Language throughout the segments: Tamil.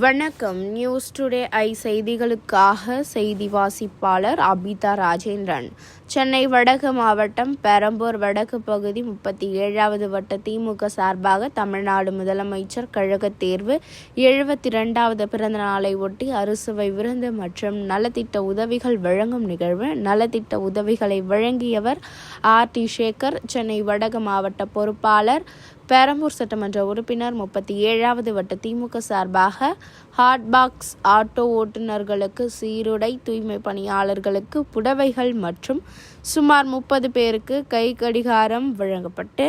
வணக்கம். நியூஸ் டுடே ஐ செய்திகளுக்காக செய்தி வாசிப்பாளர் அபிதா ராஜேந்திரன். சென்னை வடக்கு மாவட்டம் பெரம்பூர் வடக்கு பகுதி 37வது வட்ட திமுக சார்பாக தமிழ்நாடு முதலமைச்சர் கழக தேர்வு 72வது பிறந்த நாளை ஒட்டி அறுசுவை விருந்து மற்றும் நலத்திட்ட உதவிகள் வழங்கும் நிகழ்வு. நலத்திட்ட உதவிகளை வழங்கியவர் RT சேகர், சென்னை வடக்கு மாவட்ட பொறுப்பாளர், பெரம்பூர் சட்டமன்ற உறுப்பினர். 37வது வட்ட திமுக சார்பாக ஹாட்பாக்ஸ் ஆட்டோ ஓட்டுநர்களுக்கு சீருடை, தூய்மை பணியாளர்களுக்கு புடவைகள் மற்றும் சுமார் 30 பேருக்கு கை கடிகாரம் வழங்கப்பட்டு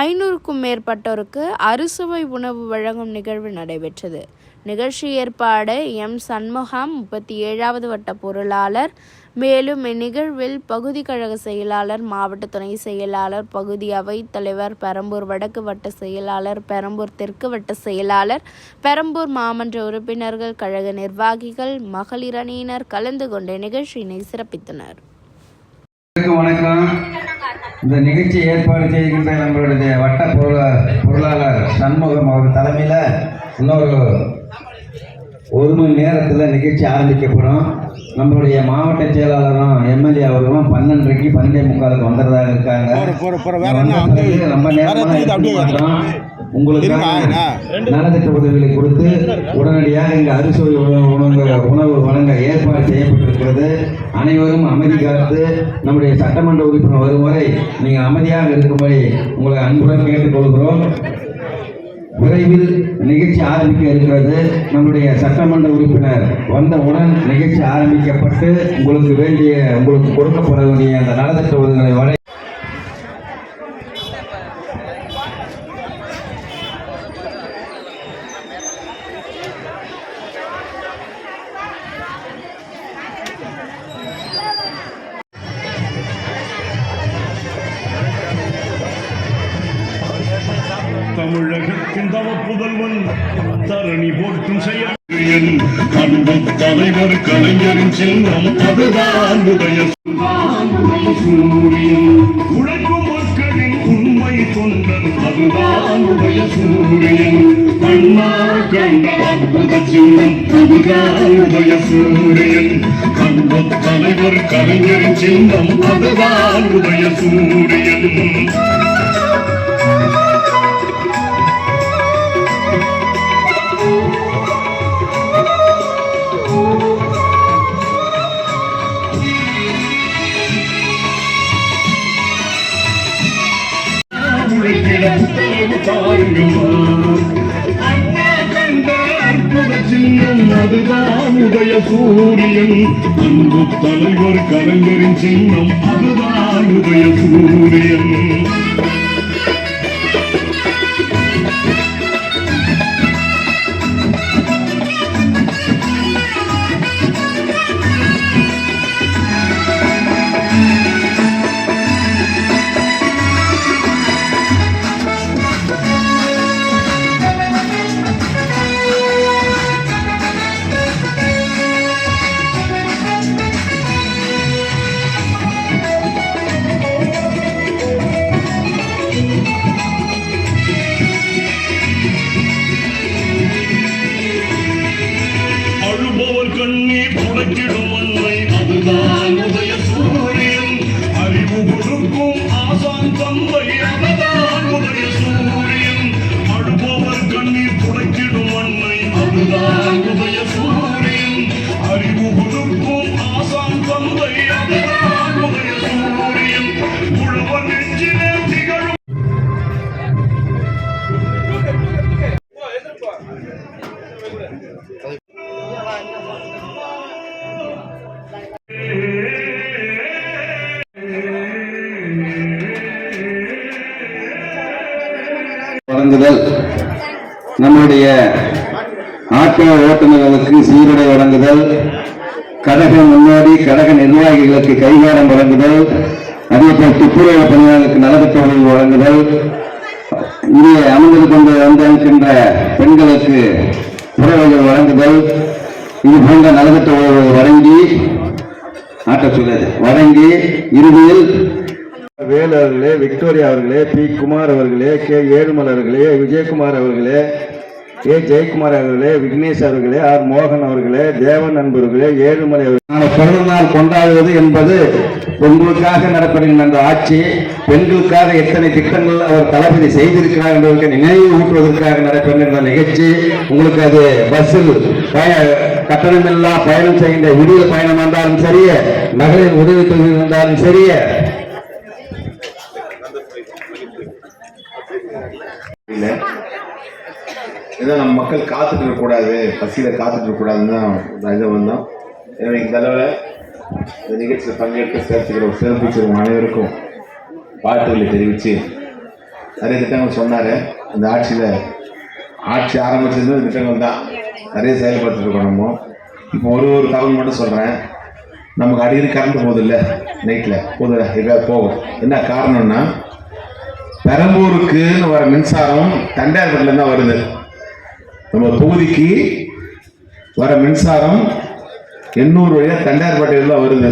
500க்கும் மேற்பட்டோருக்கு அறுசுவை உணவு வழங்கும் நிகழ்வு நடைபெற்றது. நிகழ்ச்சி ஏற்பாடு எம். சண்முகம், 37வது வட்ட பொருளாளர். மேலும் இந்நிகழ்வில் பகுதி கழக செயலாளர், மாவட்ட துணை செயலாளர், பகுதி அவைத் தலைவர், பெரம்பூர் வடக்கு வட்ட செயலாளர், பெரம்பூர் தெற்கு வட்ட செயலாளர், பெரம்பூர் மாமன்ற உறுப்பினர்கள், கழக நிர்வாகிகள், மகளிர் அணியினர் கலந்து கொண்ட நிகழ்ச்சியினை சிறப்பித்தனர். வணக்கம். இந்த நிகழ்ச்சி ஏற்பாடு செய்கின்ற நம்மளுடைய வட்ட பொருளாளர் சண்முகம் அவர் தலைமையில் இன்னொரு 1 மணி நேரத்தில் நிகழ்ச்சி ஆரம்பிக்கப்படும். நம்மளுடைய மாவட்ட செயலாளரும் MLA அவர்களும் 12:30 12:45 வந்துடுறதாக இருக்காங்க. ரொம்ப நேரமாக உங்களுக்கு நலத்திட்ட உதவிகளை கொடுத்து உடனடியாக இங்கு அறுசுவை உணவு வழங்க ஏற்பாடு செய்யப்பட்டிருக்கிறது. அனைவரும் அமைதி காத்து நம்முடைய சட்டமன்ற உறுப்பினர் வரும் வரை நீங்கள் அமைதியாக இருக்கும்படி உங்களை அன்புடன் கேட்டுக்கொள்கிறோம். விரைவில் நிகழ்ச்சி ஆரம்பிக்க இருக்கிறது. நம்முடைய சட்டமன்ற உறுப்பினர் வந்தவுடன் நிகழ்ச்சி ஆரம்பிக்கப்பட்டு உங்களுக்கு கொடுக்கப்பட வேண்டிய அந்த நலத்திட்ட உதவிகளை வரை தமிழகத்தின் தவ புதல்வன் தரணி போற்றும் செயல் அன்பு தலைவர் கலைஞரின் செல்வம் அதுதான் உதய சூரியன். உழைக்கும் மக்களின் உண்மை தொண்டன் அதுதான் உதய சூரியன். கண்ணா கண்ட அற்புத சின்னம் அதுதான் உதய சூரியன். அன்பு தலைவர் கலைஞரின் சின்னம் அதுதான் உதய சூரியன். அதுதான் உதய சூரியன். அன்பு தலைவர் கலைஞரின் சின்னம் அதுதான் உதய சூரியன். கண்ணீர் துடைக்கிடும் அன்னை அதுதான் உதய சூரியன். அறிவு கொடுக்கும் ஆசான் தந்தை அதுதான் உதய சூரியன். அழுபவர் கண்ணீர் துடைக்கிடும் அன்னை அதுதான் உதய சூரியன். அறிவு கொடுக்கும் ஆசான் தந்தை அதுதான் உதய சூரியன். உழவர் நெஞ்சிலே திகழும் வழங்குதல். நம்முடைய ஆட்டோ ஓட்டுநர்களுக்கு சீருடை வழங்குதல், கழக முன்னோடி கழக நிர்வாகிகளுக்கு கைகாரம் வழங்குதல், அதேபோல் துப்புரவு பணியாளர்களுக்கு நலத்திட்ட உதவி வழங்குதல், இங்கே அமர்ந்து கொண்டு வந்திருக்கின்ற பெண்களுக்கு புடவைகள் வழங்குதல், இது போன்ற நலத்திட்ட உதவிகளை வழங்கி இறுதியில் வேலு அவர்களே, விக்டோரியா அவர்களே, பி. குமார் அவர்களே, கே. ஏழுமல் அவர்களே, விஜயகுமார் அவர்களே, ஏ ஜெயக்குமார் அவர்களே, விக்னேஷ் அவர்களே, ஆர் மோகன் அவர்களே, தேவன் நண்பர்களே, ஏழுமலை அவர்களே, பிறந்த நாள் கொண்டாடுவது என்பது உங்களுக்காக நடப்படுகின்ற அந்த ஆட்சி, பெண்களுக்காக எத்தனை திட்டங்கள் அவர் தளபதி செய்திருக்கிறார் என்பதற்கு நினைவு ஊட்டுவதற்காக நடைபெறுகின்ற நிகழ்ச்சி. உங்களுக்கு அது பஸ்ஸில் கட்டணமில்லா பயணம் செய்கின்ற விடுதலை பயணம் இருந்தாலும் சரிய, மகளிர் உதவித்தொகை இருந்தாலும் சரிய, ஏதோ நம்ம மக்கள் காத்துட்டு இருக்கக்கூடாது, பசியில் காத்துட்டு இருக்கக்கூடாதுன்னு தான் இதை வந்தோம். எனவே இந்த அளவில் இந்த நிகழ்ச்சியில் பங்கேற்று சிறப்பிச்சிருக்கும் அனைவருக்கும் வாழ்த்துக்களை தெரிவித்து நிறைய திட்டங்கள் சொன்னார். இந்த ஆட்சி ஆரம்பிச்சது திட்டங்கள் தான் நிறைய செயல்படுத்திருக்கோம். நம்ம இப்போ ஒரு தகவல் மட்டும் சொல்கிறேன். நமக்கு அடிக்கடி கரண்ட் போகுது இல்லை, நைட்டில் போதில்லை, எங்கேயாவது போகும். என்ன காரணம்னா, பெரம்பூருக்குன்னு வர மின்சாரம் தண்டையார்பட்டிலேருந்து தான் வருது. நம்ம தொகுதிக்கு வர மின்சாரம் 800 வழியாக தண்டையார்பட்டியில் தான் வருது.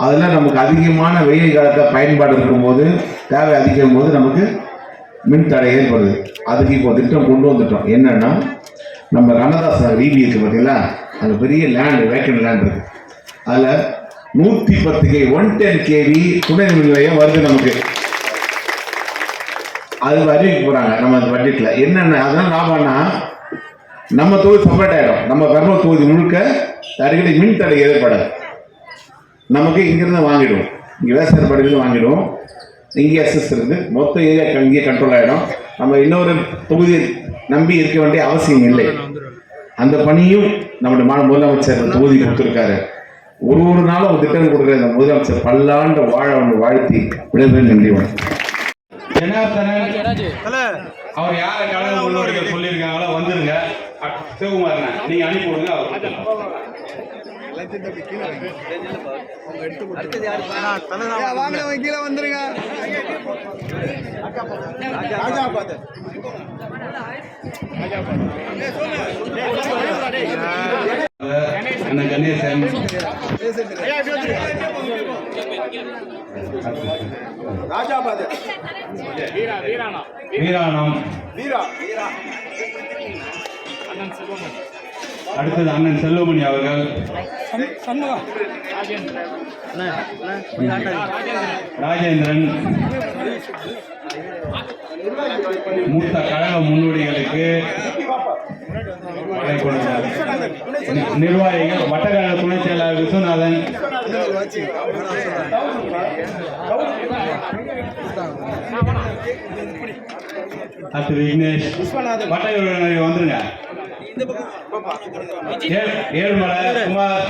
அதில் நமக்கு அதிகமான வெயில் காலத்தை பயன்பாடு இருக்கும்போது, தேவை அதிகம் போது நமக்கு மின் தடை ஏற்படுது. அதுக்கு இப்போ திட்டம் கொண்டு வந்துட்டோம். என்னன்னா, நம்ம கண்ணதாசன் வீதி இருக்குது பார்த்தீங்களா, அங்கே பெரிய லேண்டு, வேக்கண்ட் லேண்ட் இருக்குது. அதில் 110 kV 110 kV துணை மின் நிலையம் வருது நமக்கு. அது அறிவிக்க போகிறாங்க நம்ம அந்த பட்ஜெட்டில். என்னென்ன அதெல்லாம் லாபம்னா, நம்ம தொகுதி செப்பரேட் ஆகிடும். நம்ம பெரம்பலூர் தொகுதி முழுக்க அடிக்கடி மின் தடை ஏற்படாது. நமக்கு இங்கேருந்து வாங்கிடுவோம், இங்கே விவசாய படையிலிருந்து வாங்கிடுவோம். இங்கே எஸ்எஸ் இருக்குது, மொத்த ஏரியா இங்கே கண்ட்ரோல் ஆகிடும். நம்ம இன்னொரு தொகுதியை நம்பி இருக்க வேண்டிய அவசியம் இல்லை. அந்த பணியும் நம்முடைய முதலமைச்சர் தொகுதி கொடுத்துருக்காரு. ஒரு நாளும் ஒரு திட்டம் கொடுக்குற இந்த முதலமைச்சர் பல்லாண்டு வாழ வாழ்த்தி விடைபெறும். நன்றி. அவர் யாரை கலந்து முன்னோடிகள் சொல்லியிருக்காங்களோ வந்துருங்க. சிவகுமார் நீங்க அனுப்பி விடுங்க. அவர் கீழே வந்துருங்க. கணேசன் வீராணம், அடுத்தது அண்ணன் செல்வமணி அவர்கள், ராஜேந்திரன், மூத்த கழக முன்னோடிகளுக்கு நிர்வாகிகள், வட்டக்கழக துணை செயலாளர் விஸ்வநாதன், அடுத்து விக்னேஷ், வட்டக்கழக வந்துருங்க. ஏழுமலை குமார்,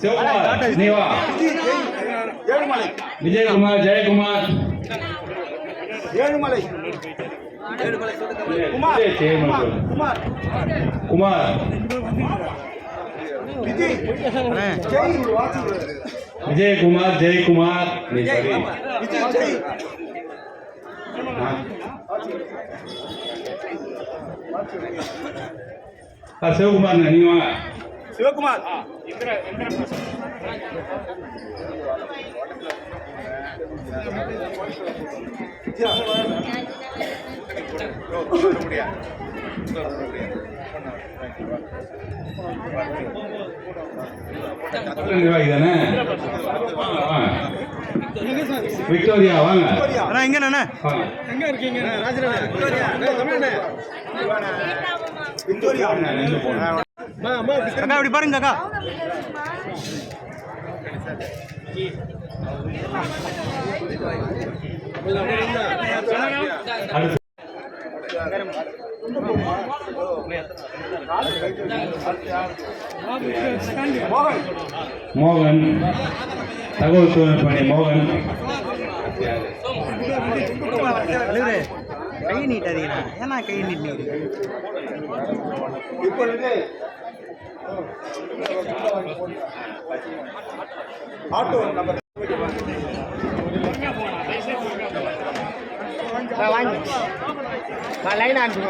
சிவகுமார், நீவா, விஜயகுமார், ஜெயக்குமார், குமார், விஜயகுமார், ஜெயக்குமார், சிவகுமார், நீ வாங்க. சிவகுமார், நிர்வாகி தானே? விக்டோரியா வாங்க. எங்க எங்க இருக்கீங்க? அக்கா அப்படி பாருங்க அக்கா. மோகன், தகவல் தொழில்நுட்ப பணி மோகன். கை நீட்டாதீங்கண்ணா, ஏன்னா கை நீட்டு ஆட்டோ நம்பர் வாங்கி லைன் அனுப்பிச்சு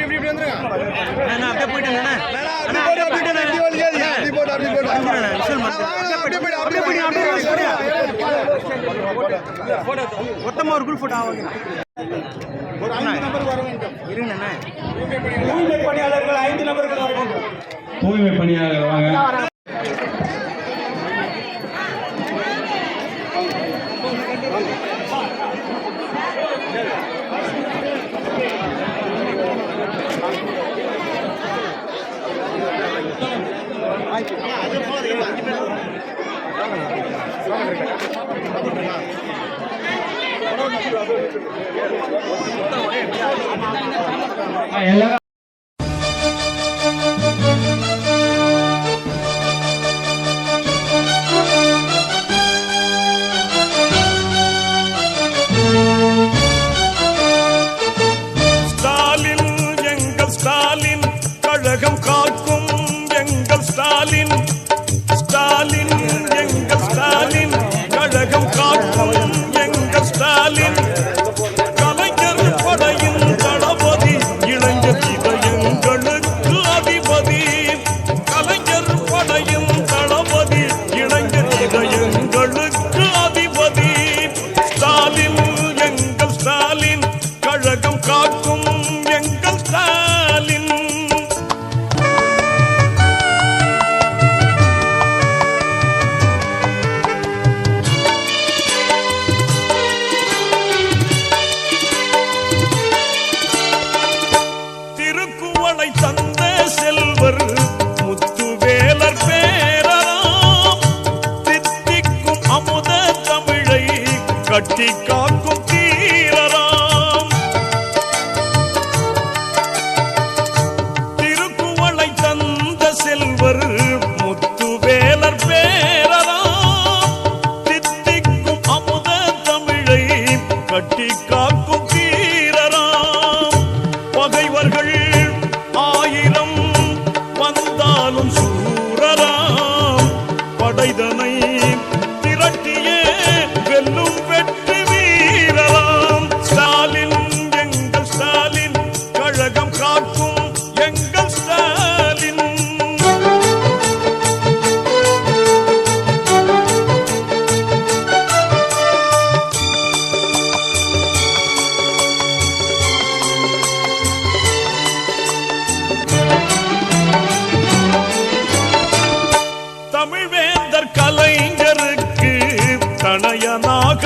இப்படி வந்துருங்க. அப்படியே போயிட்டு மொத்தமாக ஒரு குரூப் போட்டோ ஆகும். தூய்மை பணியாளர் வாங்க. எல்லாரும் ஸ்டாலின் எங்கள் ஸ்டாலின் கழகம் காக்கும் எங்கள் ஸ்டாலின் ஸ்டாலின் எங்கள் ஸ்டாலின் கழகம் காக்கும் எங்கள் ஸ்டாலின் கலைஞர் படையின் தளபதி இளைஞர் இதயங்களுக்கு அதிபதி கலைஞர் படையின் தளபதி இளைஞர் இதயங்களுக்கு அதிபதி ஸ்டாலின் எங்கள் ஸ்டாலின் கழகம் காக்கும் எங்கள் ஸ்டாலின் திருக்குவளை தந்த செல்வர் முத்துவேலர் பேரராம் தித்திக்கும் அமுத தமிழை கட்டி காக்கும் தீரராம் திருக்குவளை தந்த செல்வர் முத்துவேலர் பேரராம் தித்திக்கும் அமுத தமிழை கட்டி காக்கும் தீரராம் பகைவர்கள் ஆயிரம் வந்தாலும் சூரராம் படைதனை திரட்டியே வெல்லும் வெற்றி வீரராம் ஸ்டாலின் எங்கள் ஸ்டாலின் கழகம் காக்கும் எங்கள் ஸ்டாலின் தமிழ்வேந்தர் கலைஞருக்கு தனயனாக